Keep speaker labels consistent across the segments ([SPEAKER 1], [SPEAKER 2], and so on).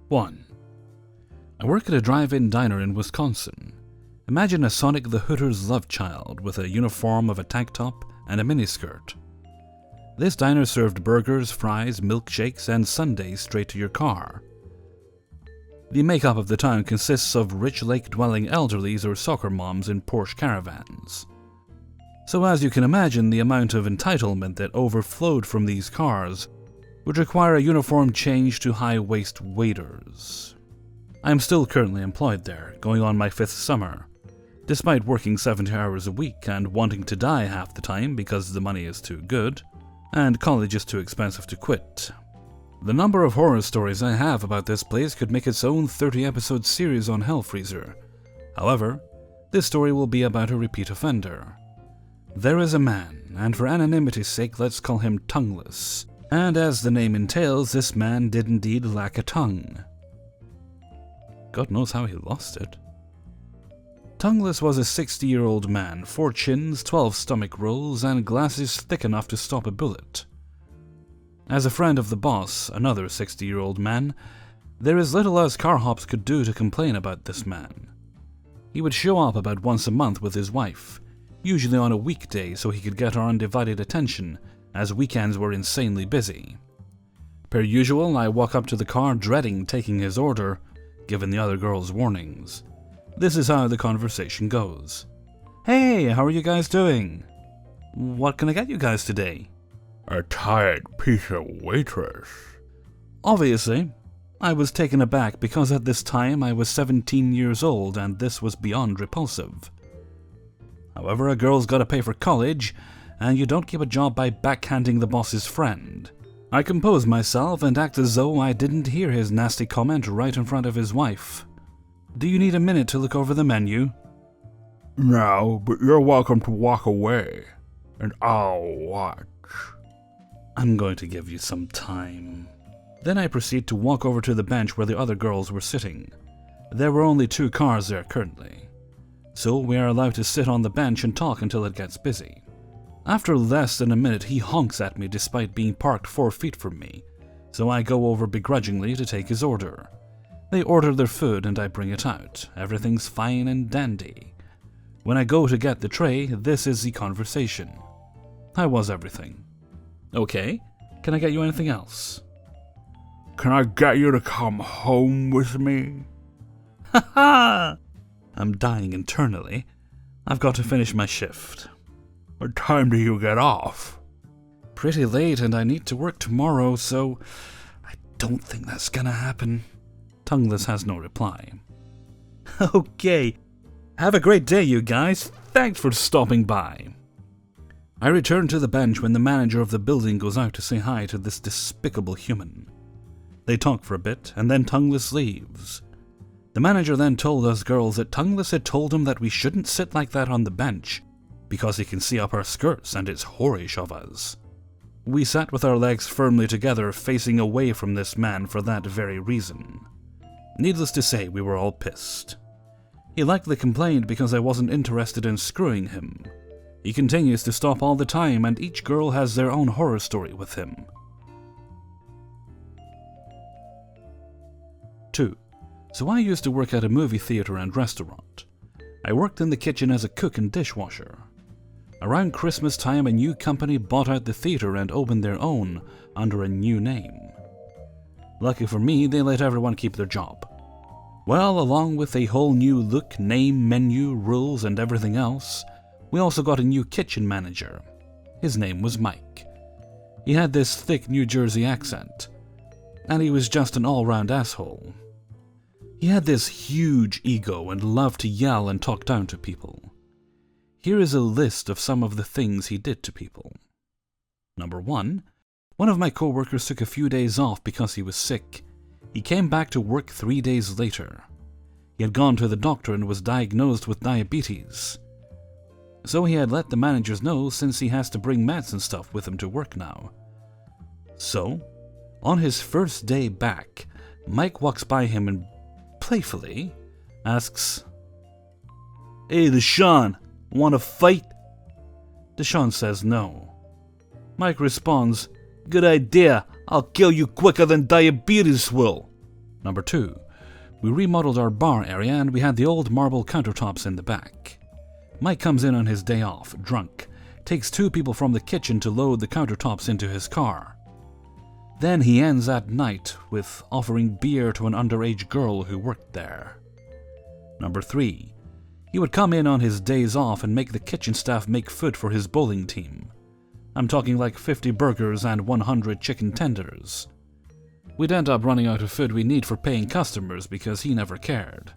[SPEAKER 1] 1. I work at a drive-in diner in Wisconsin. Imagine a Sonic the Hooter's love child with a uniform of a tank top and a miniskirt. This diner served burgers, fries, milkshakes, and sundaes straight to your car. The makeup of the town consists of rich lake-dwelling elderlies or soccer moms in Porsche caravans. So as you can imagine, the amount of entitlement that overflowed from these cars would require a uniform change to high-waist waiters. I am still currently employed there, going on my 5th summer, despite working 70 hours a week and wanting to die half the time because the money is too good, and college is too expensive to quit. The number of horror stories I have about this place could make its own 30-episode series on Hellfreezer. However, this story will be about a repeat offender. There is a man, and for anonymity's sake let's call him Tongueless, and as the name entails, this man did indeed lack a tongue. God knows how he lost it. Tongueless was a 60-year-old man, 4 chins, 12 stomach rolls, and glasses thick enough to stop a bullet. As a friend of the boss, another 60-year-old man, there is little us car hops could do to complain about this man. He would show up about once a month with his wife, usually on a weekday so he could get our undivided attention, as weekends were insanely busy. Per usual, I walk up to the car dreading taking his order, given the other girl's warnings. This is how the conversation goes. Hey, how are you guys doing? What can I get you guys today?
[SPEAKER 2] A tired piece of waitress.
[SPEAKER 1] Obviously, I was taken aback because at this time I was 17 years old and this was beyond repulsive. However, a girl's gotta pay for college, and you don't keep a job by backhanding the boss's friend. I compose myself and act as though I didn't hear his nasty comment right in front of his wife. Do you need a minute to look over the menu?
[SPEAKER 2] No, but you're welcome to walk away, and I'll watch.
[SPEAKER 1] I'm going to give you some time. Then I proceed to walk over to the bench where the other girls were sitting. There were only 2 cars there currently, so we are allowed to sit on the bench and talk until it gets busy. After less than a minute, he honks at me despite being parked 4 feet from me, so I go over begrudgingly to take his order. They order their food and I bring it out. Everything's fine and dandy. When I go to get the tray, this is the conversation. How was everything? Okay, can I get you anything else?
[SPEAKER 2] Can I get you to come home with me?
[SPEAKER 1] Ha ha! I'm dying internally. I've got to finish my shift.
[SPEAKER 2] What time do you get off?
[SPEAKER 1] Pretty late and I need to work tomorrow, so I don't think that's gonna happen. Tongueless has no reply. Okay, have a great day you guys. Thanks for stopping by. I return to the bench when the manager of the building goes out to say hi to this despicable human. They talk for a bit, and then Tongueless leaves. The manager then told us girls that Tongueless had told him that we shouldn't sit like that on the bench, because he can see up our skirts and it's whorish of us. We sat with our legs firmly together, facing away from this man for that very reason. Needless to say, we were all pissed. He likely complained because I wasn't interested in screwing him. He continues to stop all the time, and each girl has their own horror story with him. 2. So I used to work at a movie theater and restaurant. I worked in the kitchen as a cook and dishwasher. Around Christmas time, a new company bought out the theater and opened their own under a new name. Lucky for me, they let everyone keep their job. Well, along with a whole new look, name, menu, rules, and everything else, we also got a new kitchen manager. His name was Mike. He had this thick New Jersey accent, and he was just an all-round asshole. He had this huge ego and loved to yell and talk down to people. Here is a list of some of the things he did to people. Number 1. One of my co-workers took a few days off because he was sick. He came back to work 3 days later. He had gone to the doctor and was diagnosed with diabetes. So he had let the managers know since he has to bring meds and stuff with him to work now. So, on his first day back, Mike walks by him and playfully asks, "Hey, Deshaun, wanna fight?" Deshaun says no. Mike responds, "Good idea, I'll kill you quicker than diabetes will." Number 2. We remodeled our bar area and we had the old marble countertops in the back. Mike comes in on his day off, drunk, takes 2 people from the kitchen to load the countertops into his car. Then he ends that night with offering beer to an underage girl who worked there. Number 3. He would come in on his days off and make the kitchen staff make food for his bowling team. I'm talking like 50 burgers and 100 chicken tenders. We'd end up running out of food we need for paying customers because he never cared.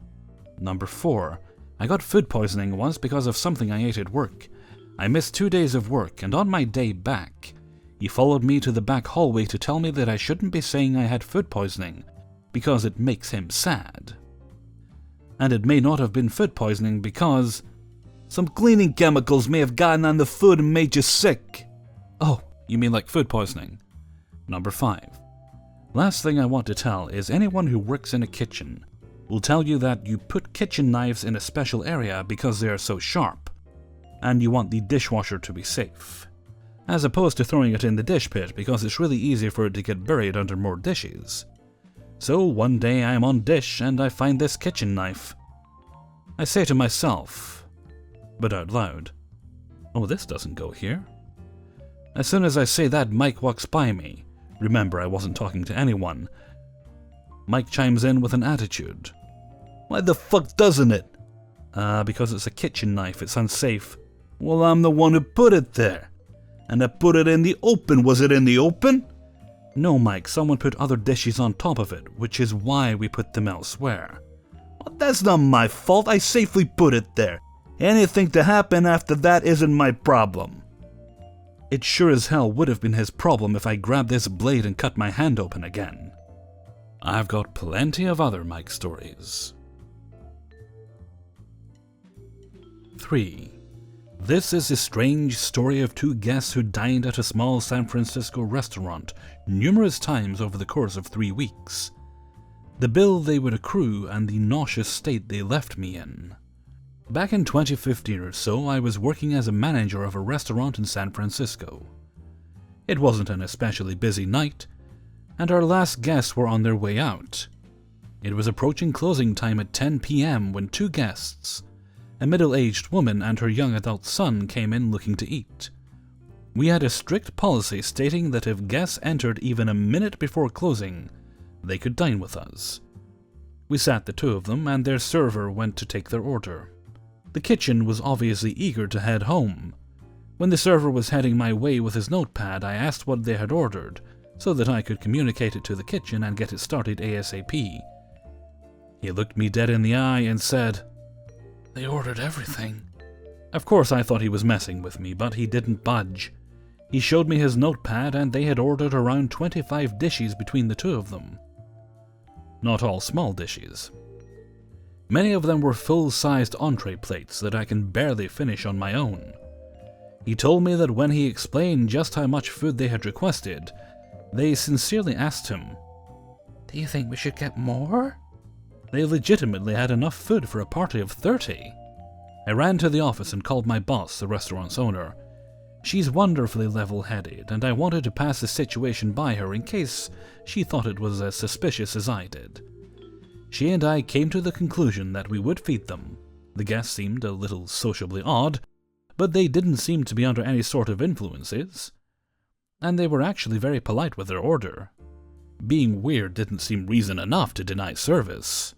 [SPEAKER 1] Number 4. I got food poisoning once because of something I ate at work. I missed 2 days of work, and on my day back, he followed me to the back hallway to tell me that I shouldn't be saying I had food poisoning because it makes him sad. And it may not have been food poisoning because some cleaning chemicals may have gotten on the food and made you sick. Oh, you mean like food poisoning? Number 5. Last thing I want to tell is anyone who works in a kitchen will tell you that you put kitchen knives in a special area because they are so sharp, and you want the dishwasher to be safe, as opposed to throwing it in the dish pit because it's really easy for it to get buried under more dishes. So one day I am on dish and I find this kitchen knife. I say to myself, but out loud, oh, this doesn't go here. As soon as I say that, Mike walks by me. Remember, I wasn't talking to anyone. Mike chimes in with an attitude. Why the fuck doesn't it? Because it's a kitchen knife, it's unsafe. Well, I'm the one who put it there. And I put it in the open. Was it in the open? No, Mike, someone put other dishes on top of it, which is why we put them elsewhere. Well, that's not my fault. I safely put it there. Anything to happen after that isn't my problem. It sure as hell would have been his problem if I grabbed this blade and cut my hand open again. I've got plenty of other Mike stories. 3. This is a strange story of 2 guests who dined at a small San Francisco restaurant numerous times over the course of 3 weeks. The bill they would accrue and the nauseous state they left me in. Back in 2015 or so, I was working as a manager of a restaurant in San Francisco. It wasn't an especially busy night, and our last guests were on their way out. It was approaching closing time at 10 p.m. when 2 guests, a middle-aged woman and her young adult son, came in looking to eat. We had a strict policy stating that if guests entered even a minute before closing, they could dine with us. We sat the 2 of them, and their server went to take their order. The kitchen was obviously eager to head home. When the server was heading my way with his notepad, I asked what they had ordered, so that I could communicate it to the kitchen and get it started ASAP. He looked me dead in the eye and said, "They ordered everything." Of course I thought he was messing with me, but he didn't budge. He showed me his notepad and they had ordered around 25 dishes between the 2 of them. Not all small dishes. Many of them were full-sized entree plates that I can barely finish on my own. He told me that when he explained just how much food they had requested, they sincerely asked him, "Do you think we should get more?" They legitimately had enough food for a party of 30. I ran to the office and called my boss, the restaurant's owner. She's wonderfully level-headed, and I wanted to pass the situation by her in case she thought it was as suspicious as I did. She and I came to the conclusion that we would feed them. The guests seemed a little sociably odd, but they didn't seem to be under any sort of influences. And they were actually very polite with their order. Being weird didn't seem reason enough to deny service.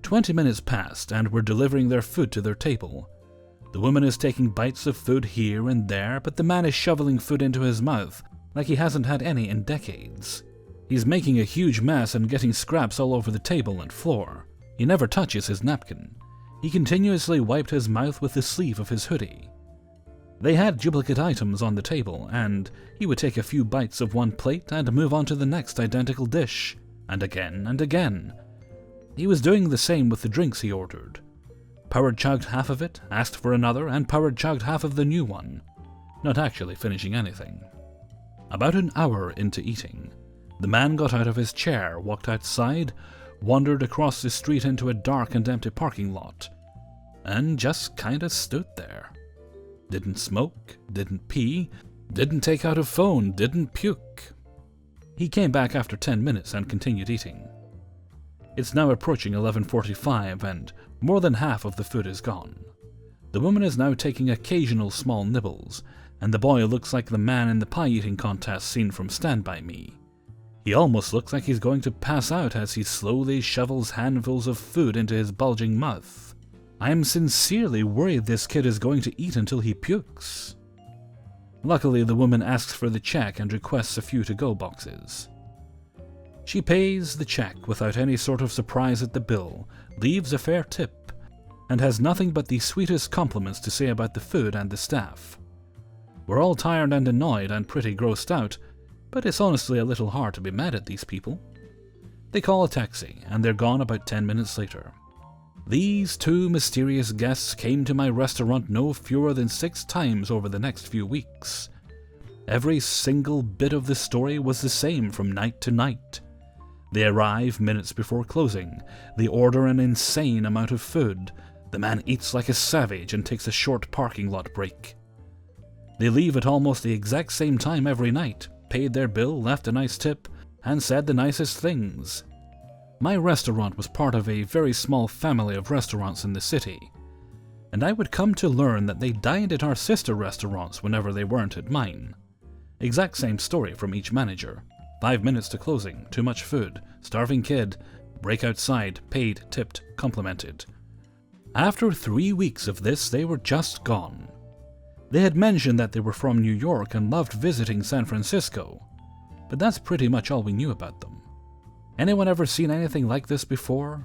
[SPEAKER 1] 20 minutes passed, and we're delivering their food to their table. The woman is taking bites of food here and there, but the man is shoveling food into his mouth like he hasn't had any in decades. He's making a huge mess and getting scraps all over the table and floor. He never touches his napkin. He continuously wiped his mouth with the sleeve of his hoodie. They had duplicate items on the table, and he would take a few bites of one plate and move on to the next identical dish, and again and again. He was doing the same with the drinks he ordered. Powered chugged half of it, asked for another, and powered chugged half of the new one, not actually finishing anything. About an hour into eating, the man got out of his chair, walked outside, wandered across the street into a dark and empty parking lot, and just kinda stood there. Didn't smoke, didn't pee, didn't take out a phone, didn't puke. He came back after 10 minutes and continued eating. It's now approaching 11:45 and more than half of the food is gone. The woman is now taking occasional small nibbles, and the boy looks like the man in the pie-eating contest scene from Stand By Me. He almost looks like he's going to pass out as he slowly shovels handfuls of food into his bulging mouth. I am sincerely worried this kid is going to eat until he pukes. Luckily, the woman asks for the check and requests a few to-go boxes. She pays the check without any sort of surprise at the bill, leaves a fair tip, and has nothing but the sweetest compliments to say about the food and the staff. We're all tired and annoyed and pretty grossed out, but it's honestly a little hard to be mad at these people. They call a taxi, and they're gone about 10 minutes later. These two mysterious guests came to my restaurant no fewer than 6 times over the next few weeks. Every single bit of the story was the same from night to night. They arrive minutes before closing. They order an insane amount of food. The man eats like a savage and takes a short parking lot break. They leave at almost the exact same time every night, paid their bill, left a nice tip, and said the nicest things. My restaurant was part of a very small family of restaurants in the city, and I would come to learn that they dined at our sister restaurants whenever they weren't at mine. Exact same story from each manager. 5 minutes to closing, too much food, starving kid, break outside, paid, tipped, complimented. After 3 weeks of this, they were just gone. They had mentioned that they were from New York and loved visiting San Francisco, but that's pretty much all we knew about them. Anyone ever seen anything like this before?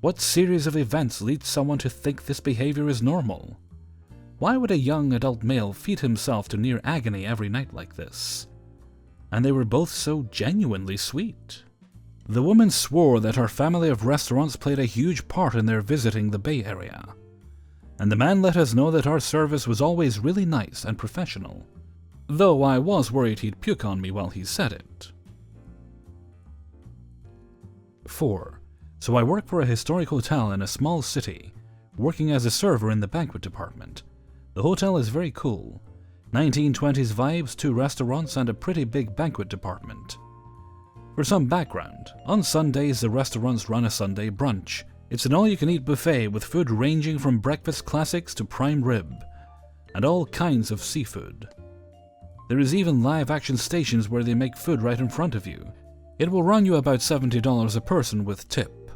[SPEAKER 1] What series of events leads someone to think this behavior is normal? Why would a young adult male feed himself to near agony every night like this? And they were both so genuinely sweet. The woman swore that her family of restaurants played a huge part in their visiting the Bay Area. And the man let us know that our service was always really nice and professional, though I was worried he'd puke on me while he said it. 4. So I work for a historic hotel in a small city, working as a server in the banquet department. The hotel is very cool. 1920s vibes, 2 restaurants, and a pretty big banquet department. For some background, on Sundays the restaurants run a Sunday brunch. It's an all-you-can-eat buffet with food ranging from breakfast classics to prime rib, and all kinds of seafood. There is even live-action stations where they make food right in front of you. It will run you about $70 a person with tip.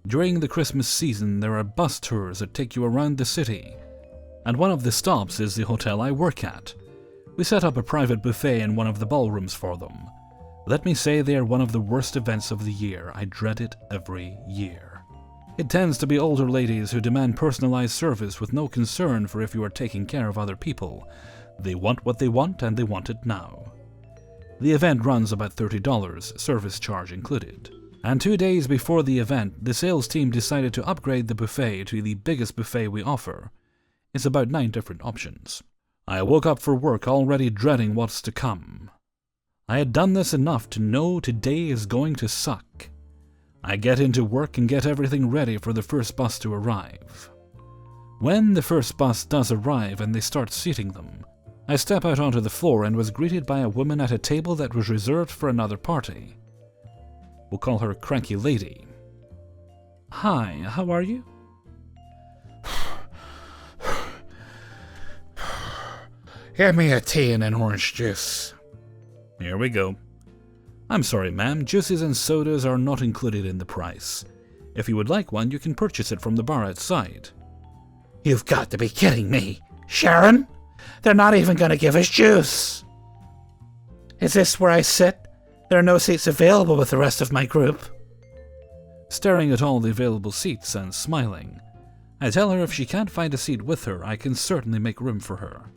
[SPEAKER 1] During the Christmas season, there are bus tours that take you around the city, and one of the stops is the hotel I work at. We set up a private buffet in one of the ballrooms for them. Let me say they are one of the worst events of the year. I dread it every year. It tends to be older ladies who demand personalized service with no concern for if you are taking care of other people. They want what they want, and they want it now. The event runs about $30, service charge included. And 2 days before the event, the sales team decided to upgrade the buffet to the biggest buffet we offer. It's about 9 different options. I woke up for work already dreading what's to come. I had done this enough to know today is going to suck. I get into work and get everything ready for the first bus to arrive. When the first bus does arrive and they start seating them, I step out onto the floor and was greeted by a woman at a table that was reserved for another party. We'll call her Cranky Lady. Hi, how are you?
[SPEAKER 2] Give me a tea and an orange juice.
[SPEAKER 1] Here we go. I'm sorry, ma'am, juices and sodas are not included in the price. If you would like one, you can purchase it from the bar outside.
[SPEAKER 2] You've got to be kidding me. Sharon? They're not even going to give us juice. Is this where I sit? There are no seats available with the rest of my group.
[SPEAKER 1] Staring at all the available seats and smiling, I tell her if she can't find a seat with her, I can certainly make room for her.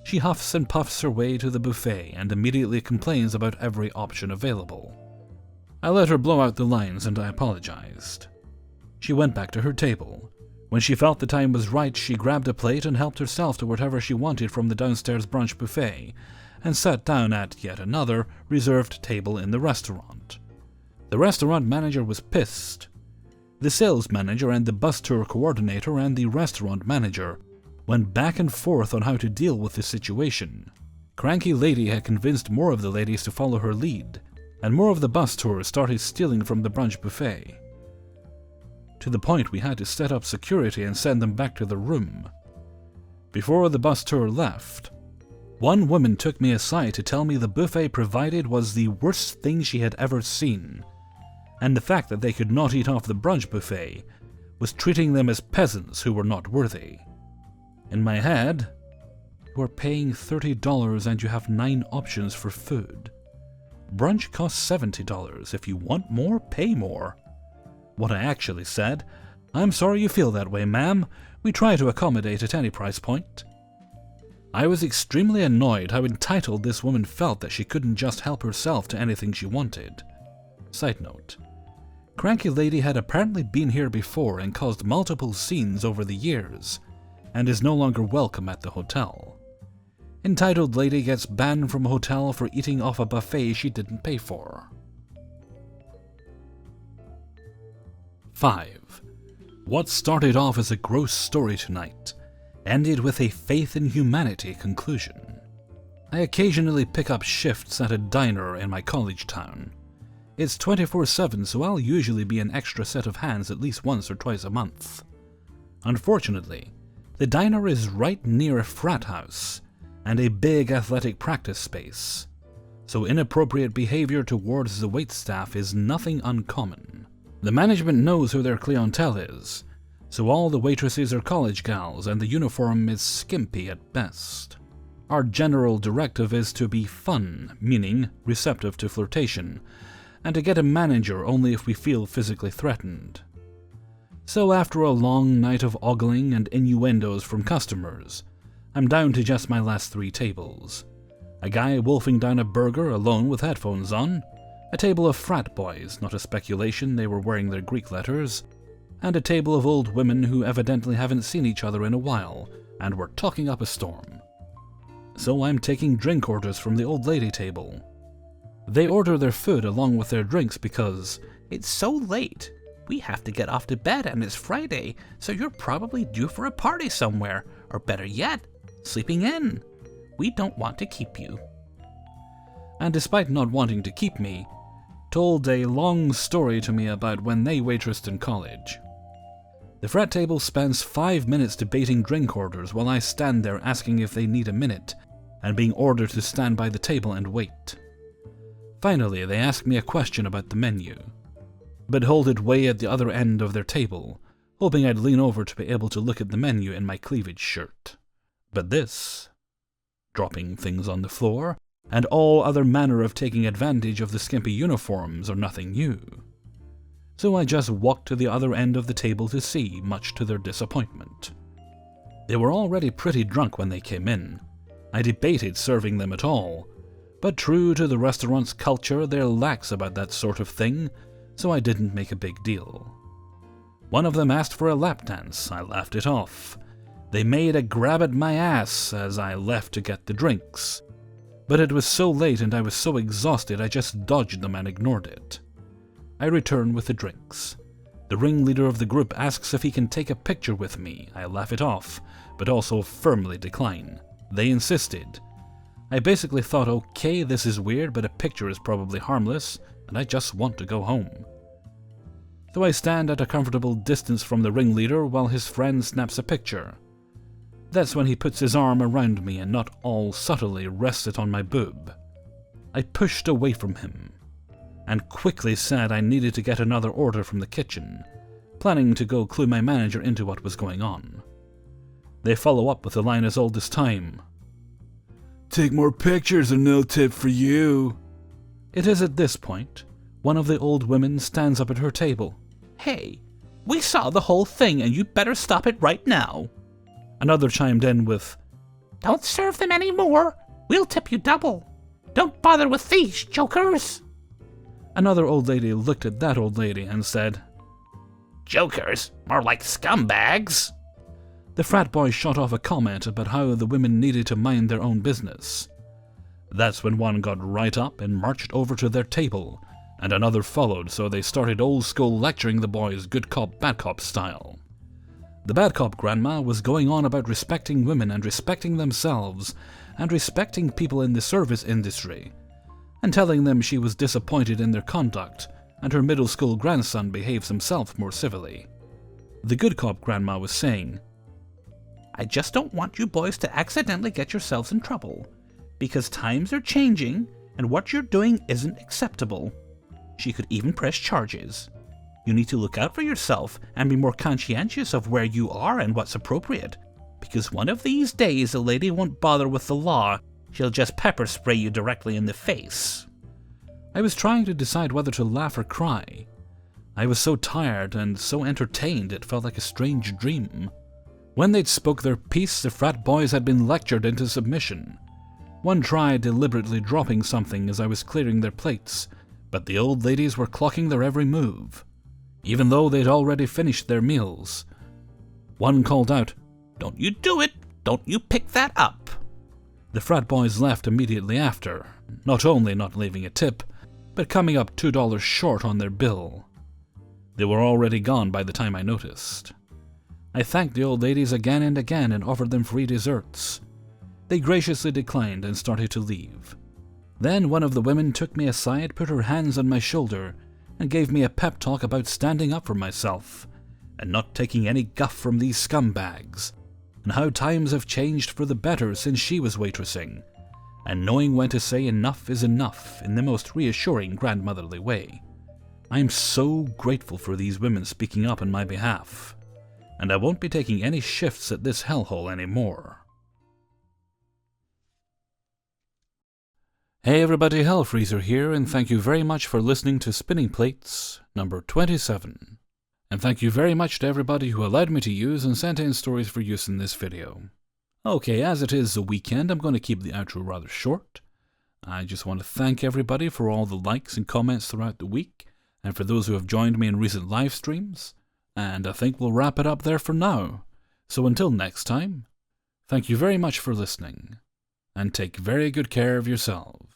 [SPEAKER 1] She huffs and puffs her way to the buffet and immediately complains about every option available. I let her blow out the lines and I apologized. She went back to her table. When she felt the time was right, she grabbed a plate and helped herself to whatever she wanted from the downstairs brunch buffet, and sat down at yet another reserved table in the restaurant. The restaurant manager was pissed. The sales manager and the bus tour coordinator and the restaurant manager went back and forth on how to deal with the situation. Cranky Lady had convinced more of the ladies to follow her lead, and more of the bus tours started stealing from the brunch buffet, to the point we had to set up security and send them back to their room. Before the bus tour left, one woman took me aside to tell me the buffet provided was the worst thing she had ever seen, and the fact that they could not eat off the brunch buffet was treating them as peasants who were not worthy. In my head, you are paying $30 and you have 9 options for food. Brunch costs $70. If you want more, pay more. What I actually said, I'm sorry you feel that way, ma'am. We try to accommodate at any price point. I was extremely annoyed how entitled this woman felt that she couldn't just help herself to anything she wanted. Side note, Cranky Lady had apparently been here before and caused multiple scenes over the years, and is no longer welcome at the hotel. Entitled Lady gets banned from a hotel for eating off a buffet she didn't pay for. 5. What started off as a gross story tonight ended with a faith in humanity conclusion. I occasionally pick up shifts at a diner in my college town. It's 24/7, so I'll usually be an extra set of hands at least once or twice a month. Unfortunately, the diner is right near a frat house and a big athletic practice space, so inappropriate behavior towards the waitstaff is nothing uncommon. The management knows who their clientele is, so all the waitresses are college gals and the uniform is skimpy at best. Our general directive is to be fun, meaning receptive to flirtation, and to get a manager only if we feel physically threatened. So after a long night of ogling and innuendos from customers, I'm down to just my last 3 tables. A guy wolfing down a burger alone with headphones on, a table of frat boys, not a speculation they were wearing their Greek letters, and a table of old women who evidently haven't seen each other in a while and were talking up a storm. So I'm taking drink orders from the old lady table. They order their food along with their drinks because it's so late. We have to get off to bed and it's Friday, so you're probably due for a party somewhere, or better yet, sleeping in. We don't want to keep you. And despite not wanting to keep me, told a long story to me about when they waitressed in college. The frat table spends 5 minutes debating drink orders while I stand there asking if they need a minute, and being ordered to stand by the table and wait. Finally, they ask me a question about the menu, but hold it way at the other end of their table, hoping I'd lean over to be able to look at the menu in my cleavage shirt. But this, dropping things on the floor, and all other manner of taking advantage of the skimpy uniforms are nothing new. So I just walked to the other end of the table to see, much to their disappointment. They were already pretty drunk when they came in. I debated serving them at all, but true to the restaurant's culture, they're lax about that sort of thing, so I didn't make a big deal. One of them asked for a lap dance. I laughed it off. They made a grab at my ass as I left to get the drinks. But it was so late and I was so exhausted I just dodged them and ignored it. I return with the drinks. The ringleader of the group asks if he can take a picture with me. I laugh it off, but also firmly decline. They insisted. I basically thought, okay, this is weird, but a picture is probably harmless, and I just want to go home. So I stand at a comfortable distance from the ringleader while his friend snaps a picture. That's when he puts his arm around me and not all subtly rests it on my boob. I pushed away from him, and quickly said I needed to get another order from the kitchen, planning to go clue my manager into what was going on. They follow up with the line as old as time. "Take more pictures and no tip for you." It is at this point, one of the old women stands up at her table.
[SPEAKER 2] Hey, we saw the whole thing and you better stop it right now.
[SPEAKER 1] Another chimed in with,
[SPEAKER 2] "Don't serve them any more. We'll tip you double. Don't bother with these jokers."
[SPEAKER 1] Another old lady looked at that old lady and said,
[SPEAKER 2] "Jokers? More like scumbags."
[SPEAKER 1] The frat boy shot off a comment about how the women needed to mind their own business. That's when one got right up and marched over to their table, and another followed, so they started old school lecturing the boys good cop, bad cop style. The bad cop grandma was going on about respecting women and respecting themselves, and respecting people in the service industry, and telling them she was disappointed in their conduct and her middle school grandson behaves himself more civilly. The good cop grandma was saying,
[SPEAKER 2] I just don't want you boys to accidentally get yourselves in trouble, because times are changing and what you're doing isn't acceptable. She could even press charges. You need to look out for yourself and be more conscientious of where you are and what's appropriate, because one of these days a lady won't bother with the law, she'll just pepper spray you directly in the face.
[SPEAKER 1] I was trying to decide whether to laugh or cry. I was so tired and so entertained it felt like a strange dream. When they'd spoke their piece, the frat boys had been lectured into submission. One tried deliberately dropping something as I was clearing their plates, but the old ladies were clocking their every move, even though they'd already finished their meals. One called out,
[SPEAKER 2] Don't you do it! Don't you pick that up!
[SPEAKER 1] The frat boys left immediately after, not only not leaving a tip, but coming up $2 short on their bill. They were already gone by the time I noticed. I thanked the old ladies again and again and offered them free desserts. They graciously declined and started to leave. Then one of the women took me aside, put her hands on my shoulder, and gave me a pep talk about standing up for myself, and not taking any guff from these scumbags, and how times have changed for the better since she was waitressing, and knowing when to say enough is enough in the most reassuring grandmotherly way. I am so grateful for these women speaking up on my behalf, and I won't be taking any shifts at this hellhole anymore. Hey everybody, Hellfreezer here, and thank you very much for listening to Spinning Plates number 27. And thank you very much to everybody who allowed me to use and sent in stories for use in this video. Okay, as it is the weekend, I'm going to keep the outro rather short. I just want to thank everybody for all the likes and comments throughout the week, and for those who have joined me in recent live streams, and I think we'll wrap it up there for now. So until next time, thank you very much for listening, and take very good care of yourselves.